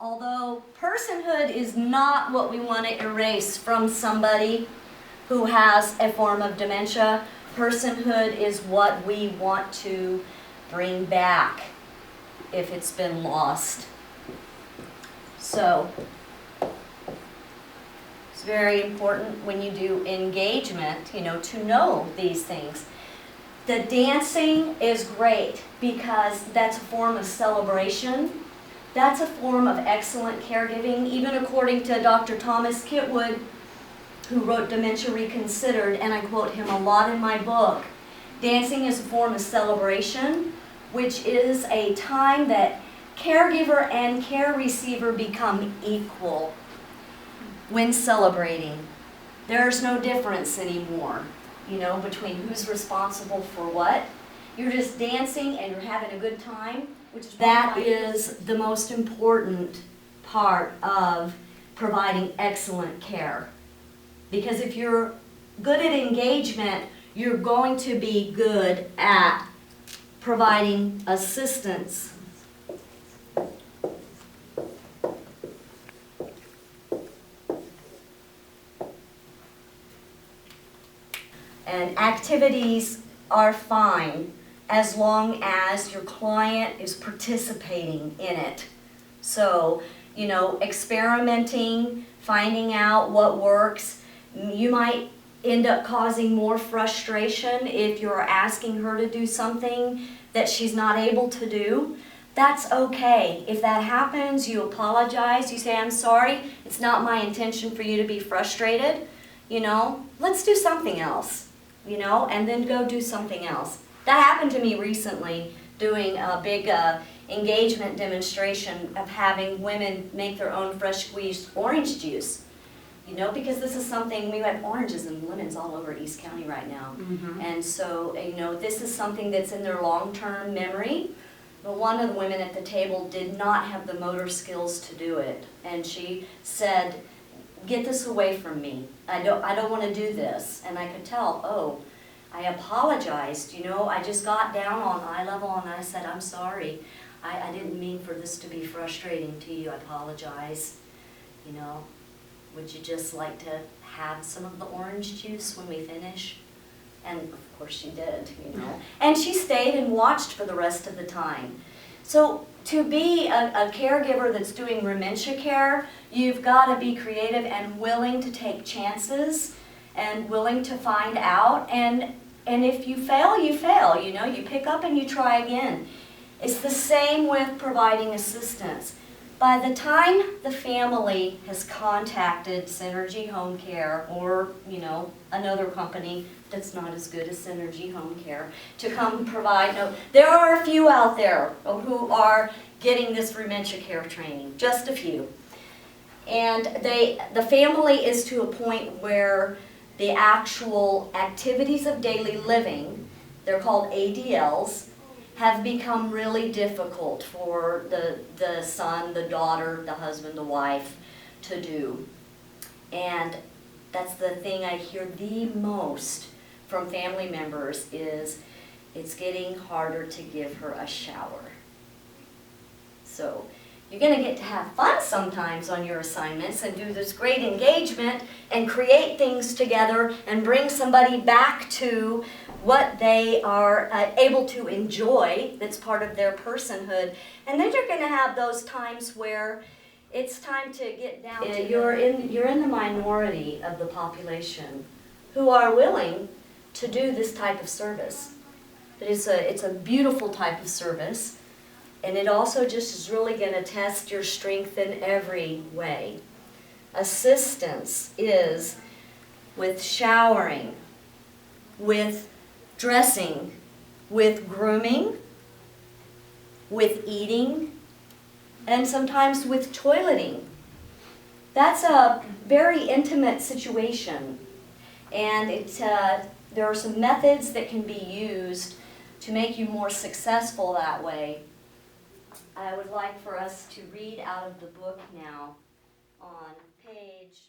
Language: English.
Although personhood is not what we want to erase from somebody who has a form of dementia, personhood is what we want to bring back if it's been lost. So, it's very important when you do engagement, to know these things. The dancing is great because that's a form of celebration. That's a form of excellent caregiving, even according to Dr. Thomas Kitwood, who wrote Dementia Reconsidered, and I quote him a lot in my book. Dancing is a form of celebration, which is a time that caregiver and care receiver become equal when celebrating. There's no difference anymore, between who's responsible for what. You're just dancing and you're having a good time. That is the most important part of providing excellent care. Because if you're good at engagement, you're going to be good at providing assistance. And activities are fine as long as your client is participating in it. So, experimenting, finding out what works. You might end up causing more frustration if you're asking her to do something that she's not able to do. That's okay. If that happens, you apologize. You say, I'm sorry, it's not my intention for you to be frustrated. Let's do something else, and then go do something else. That happened to me recently, doing a big engagement demonstration of having women make their own fresh squeezed orange juice. Because this is something, we have oranges and lemons all over East County right now. Mm-hmm. And so, this is something that's in their long-term memory. But one of the women at the table did not have the motor skills to do it. And she said, get this away from me. I don't want to do this. And I could tell, I apologized, I just got down on eye level and I said, I'm sorry. I didn't mean for this to be frustrating to you. I apologize. Would you just like to have some of the orange juice when we finish? And of course she did, And she stayed and watched for the rest of the time. So to be a caregiver that's doing dementia care, you've got to be creative and willing to take chances and willing to find out. And if you fail, you fail. You pick up and you try again. It's the same with providing assistance. By the time the family has contacted Synergy Home Care or, another company that's not as good as Synergy Home Care to come provide, there are a few out there who are getting this dementia care training, just a few. And the family is to a point where the actual activities of daily living, they're called ADLs, have become really difficult for the son, the daughter, the husband, the wife to do. And that's the thing I hear the most from family members is it's getting harder to give her a shower. So you're going to get to have fun sometimes on your assignments and do this great engagement and create things together and bring somebody back to what they are able to enjoy that's part of their personhood. And then you're going to have those times where it's time to get down to you're in the minority of the population who are willing to do this type of service. But it's a beautiful type of service. And it also just is really going to test your strength in every way. Assistance is with showering, with dressing, with grooming, with eating, and sometimes with toileting. That's a very intimate situation. And there are some methods that can be used to make you more successful that way. I would like for us to read out of the book now on page